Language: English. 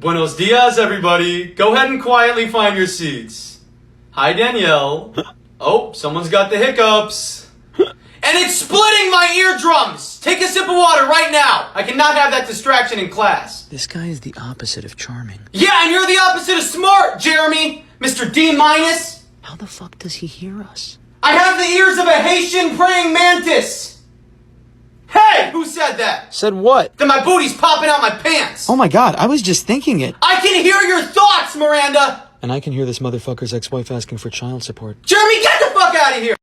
Buenos dias, everybody. Go ahead and quietly find your seats. Hi, Danielle. Oh, someone's got the hiccups. And it's splitting my eardrums! Take a sip of water right now! I cannot have that distraction in class. This guy is the opposite of charming. Yeah, and you're the opposite of smart, Jeremy! Mr. D-. How the fuck does he hear us? I have the ears of a Haitian praying mantis! Hey! Who said that? Said what? That my booty's popping out my pants! Oh my god, I was just thinking it. I can hear your thoughts, Miranda! And I can hear this motherfucker's ex-wife asking for child support. Jeremy, get the fuck out of here!